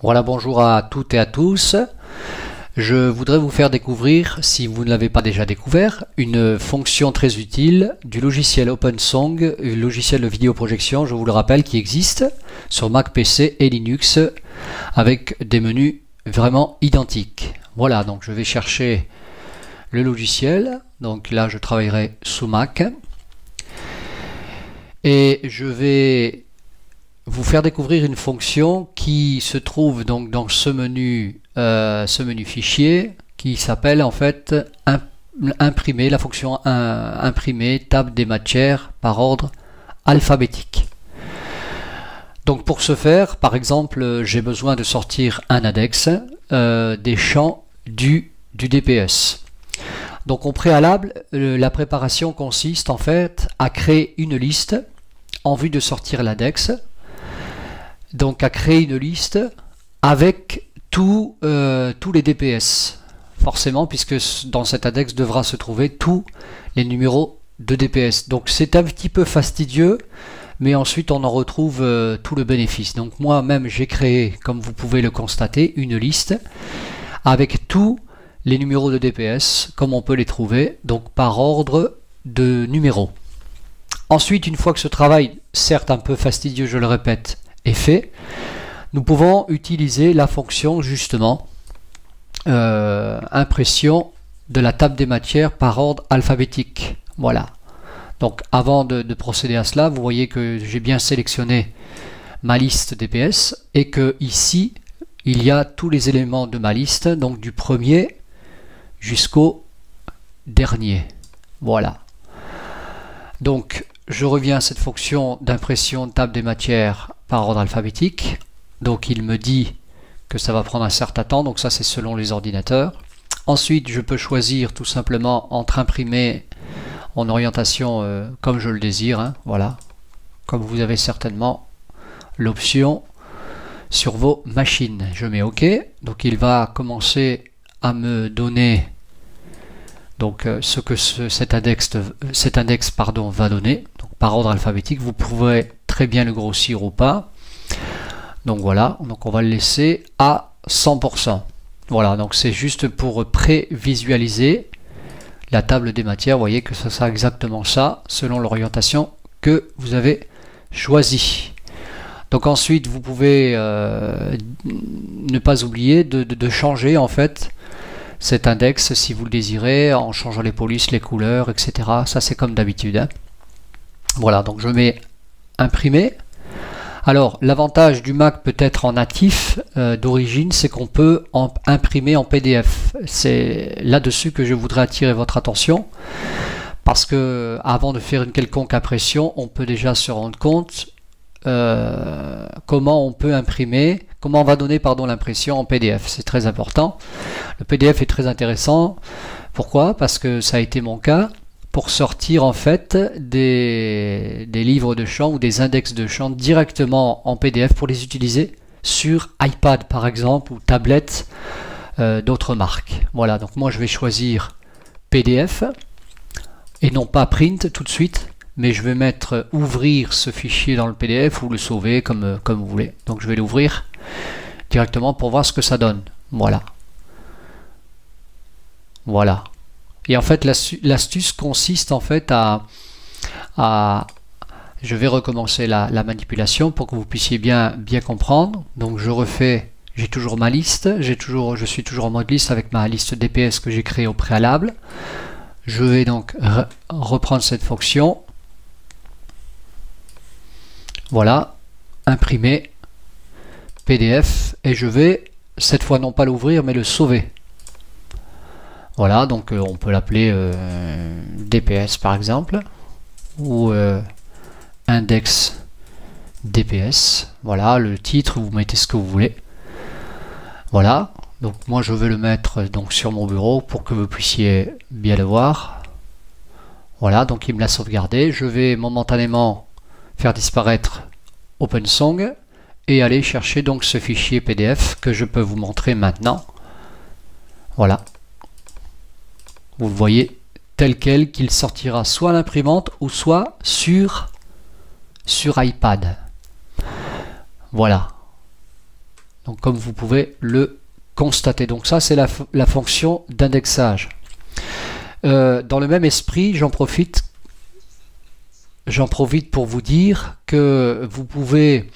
Voilà, bonjour à toutes et à tous. Je voudrais vous faire découvrir, si vous ne l'avez pas déjà découvert, une fonction très utile du logiciel OpenSong, logiciel de vidéoprojection, je vous le rappelle, qui existe sur Mac, PC et Linux avec des menus vraiment identiques. Voilà, donc je vais chercher le logiciel. Donc là, je travaillerai sous Mac. Et je vais vous faire découvrir une fonction qui se trouve donc dans ce menu fichier qui s'appelle en fait imprimer, la fonction imprimer table des matières par ordre alphabétique. Donc pour ce faire, par exemple, j'ai besoin de sortir un index des champs du DPS. Donc au préalable, la préparation consiste en fait à créer une liste en vue de sortir l'index. Donc à créer une liste avec tous les DPS, forcément, puisque dans cet index devra se trouver tous les numéros de DPS. Donc c'est un petit peu fastidieux, mais ensuite on en retrouve tout le bénéfice. Donc moi-même j'ai créé, comme vous pouvez le constater, une liste avec tous les numéros de DPS, comme on peut les trouver, donc par ordre de numéros. Ensuite, une fois que ce travail, certes un peu fastidieux, je le répète, est fait, nous pouvons utiliser la fonction justement impression de la table des matières par ordre alphabétique. Voilà. Donc avant de procéder à cela, vous voyez que j'ai bien sélectionné ma liste DPS et que ici il y a tous les éléments de ma liste, donc du premier jusqu'au dernier. Voilà. Donc je reviens à cette fonction d'impression de table des matières par ordre alphabétique. Donc il me dit que ça va prendre un certain temps, donc ça c'est selon les ordinateurs. Ensuite je peux choisir tout simplement entre imprimer en orientation comme je le désire, hein, voilà, comme vous avez certainement l'option sur vos machines. Je mets OK, donc il va commencer à me donner donc ce que cet index va donner, donc par ordre alphabétique. Vous pouvez très bien le grossir ou pas. Donc voilà, donc on va le laisser à 100%. Voilà, donc c'est juste pour prévisualiser la table des matières. Vous voyez que ça sera exactement ça, selon l'orientation que vous avez choisie. Donc ensuite, vous pouvez ne pas oublier de changer en fait cet index si vous le désirez, en changeant les polices, les couleurs, etc. Ça c'est comme d'habitude, hein. Voilà, donc je mets imprimer. Alors l'avantage du Mac peut-être en natif d'origine, c'est qu'on peut imprimer en PDF. C'est là-dessus que je voudrais attirer votre attention, parce que avant de faire une quelconque impression, on peut déjà se rendre compte comment on peut imprimer, comment on va donner l'impression en PDF. C'est très important. Le PDF est très intéressant. Pourquoi? Parce que ça a été mon cas pour sortir en fait des livres de chant ou des index de chant directement en PDF pour les utiliser sur iPad par exemple ou tablette d'autres marques. Voilà, donc moi je vais choisir PDF et non pas print tout de suite, mais je vais mettre ouvrir ce fichier dans le PDF ou le sauver comme vous voulez. Donc je vais l'ouvrir directement pour voir ce que ça donne. Voilà. Voilà. Et en fait l'astuce consiste en fait à je vais recommencer la manipulation pour que vous puissiez bien comprendre. Donc je refais, j'ai toujours ma liste, je suis toujours en mode liste avec ma liste DPS que j'ai créée au préalable. Je vais donc reprendre cette fonction. Voilà, imprimer PDF, et je vais cette fois non pas l'ouvrir mais le sauver. Voilà, donc on peut l'appeler DPS par exemple, ou index DPS. Voilà, le titre, vous mettez ce que vous voulez. Voilà, donc moi je vais le mettre donc sur mon bureau pour que vous puissiez bien le voir. Voilà, donc il me l'a sauvegardé. Je vais momentanément faire disparaître OpenSong et aller chercher donc ce fichier PDF que je peux vous montrer maintenant. Voilà. Vous le voyez tel quel, qu'il sortira soit à l'imprimante ou soit sur iPad. Voilà. Donc comme vous pouvez le constater. Donc ça c'est la fonction d'indexage. Dans le même esprit, j'en profite pour vous dire que vous pouvez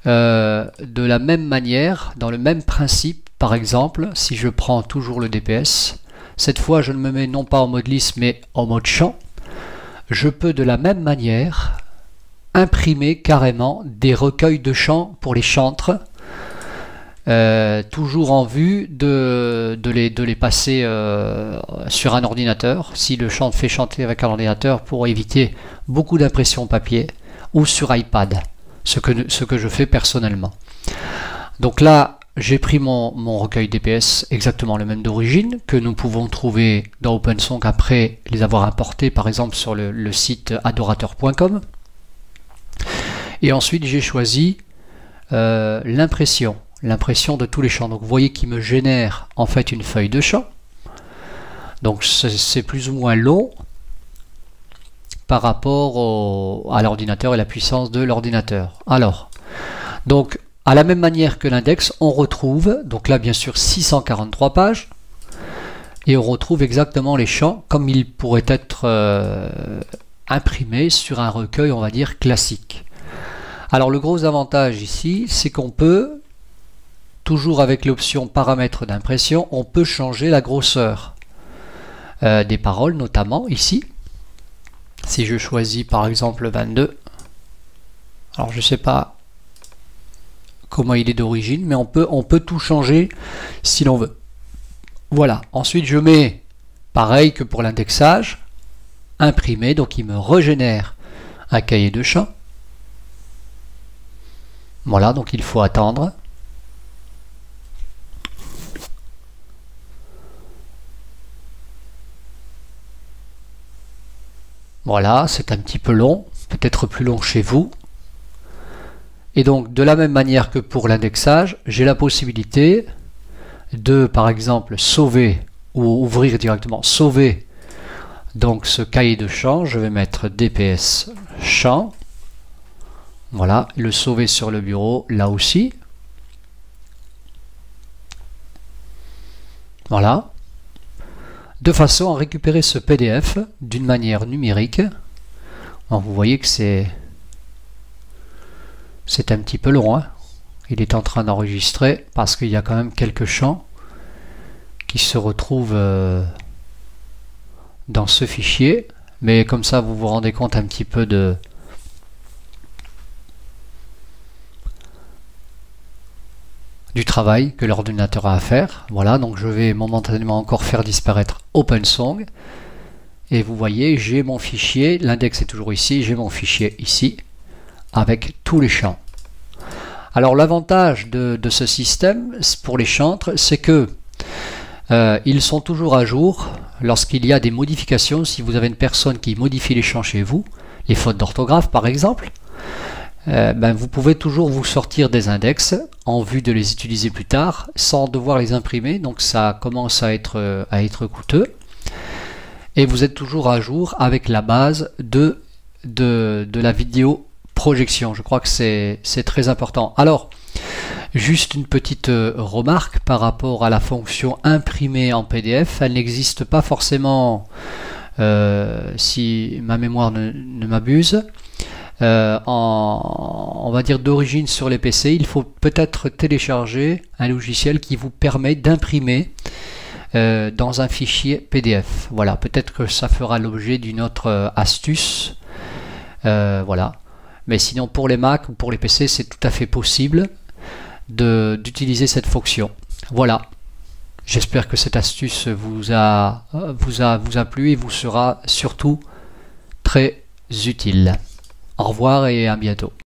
de la même manière, dans le même principe, par exemple, si je prends toujours le DPS, cette fois je ne me mets non pas en mode liste mais en mode champ, je peux de la même manière imprimer carrément des recueils de chants pour les chantres, toujours en vue de les passer sur un ordinateur, si le chant fait chanter avec un ordinateur, pour éviter beaucoup d'impressions papier, ou sur iPad, ce que je fais personnellement. Donc là, j'ai pris mon recueil DPS exactement le même d'origine, que nous pouvons trouver dans OpenSong après les avoir importés, par exemple sur le site adorateur.com. Et ensuite, j'ai choisi l'impression de tous les chants. Donc vous voyez qu'il me génère en fait une feuille de chant. Donc c'est plus ou moins long par rapport à l'ordinateur et la puissance de l'ordinateur. Alors, donc à la même manière que l'index, on retrouve, donc là bien sûr 643 pages, et on retrouve exactement les chants comme ils pourraient être imprimés sur un recueil, on va dire, classique. Alors le gros avantage ici, c'est qu'on peut, toujours avec l'option paramètres d'impression, on peut changer la grosseur des paroles, notamment ici. Si je choisis par exemple 22, alors je ne sais pas comment il est d'origine, mais on peut tout changer si l'on veut. Voilà, ensuite je mets, pareil que pour l'indexage, imprimer, donc il me régénère un cahier de chant. Voilà, donc il faut attendre. Voilà, c'est un petit peu long, peut-être plus long chez vous. Et donc, de la même manière que pour l'indexage, j'ai la possibilité de, par exemple, sauver ou ouvrir directement, sauver donc ce cahier de chant. Je vais mettre DPS chant. Voilà, le sauver sur le bureau, là aussi. Voilà. De façon à récupérer ce PDF d'une manière numérique. Alors, vous voyez que c'est un petit peu long, hein. Il est en train d'enregistrer parce qu'il y a quand même quelques champs qui se retrouvent dans ce fichier. Mais comme ça, vous vous rendez compte un petit peu du travail que l'ordinateur a à faire. Voilà, donc je vais momentanément encore faire disparaître OpenSong. Et vous voyez, j'ai mon fichier, l'index est toujours ici, j'ai mon fichier ici, avec tous les champs. Alors l'avantage de ce système pour les chantres, c'est que ils sont toujours à jour lorsqu'il y a des modifications. Si vous avez une personne qui modifie les chants chez vous, les fautes d'orthographe par exemple, vous pouvez toujours vous sortir des index en vue de les utiliser plus tard sans devoir les imprimer, donc ça commence à être coûteux. Et vous êtes toujours à jour avec la base de la vidéo projection. Je crois que c'est très important. Alors, juste une petite remarque par rapport à la fonction imprimer en PDF. Elle n'existe pas forcément, si ma mémoire ne m'abuse, on va dire d'origine sur les PC. Il faut peut-être télécharger un logiciel qui vous permet d'imprimer dans un fichier PDF. Voilà, peut-être que ça fera l'objet d'une autre astuce. Voilà. Mais sinon pour les Mac ou pour les PC, c'est tout à fait possible d'utiliser cette fonction. Voilà. J'espère que cette astuce vous a plu et vous sera surtout très utile. Au revoir et à bientôt.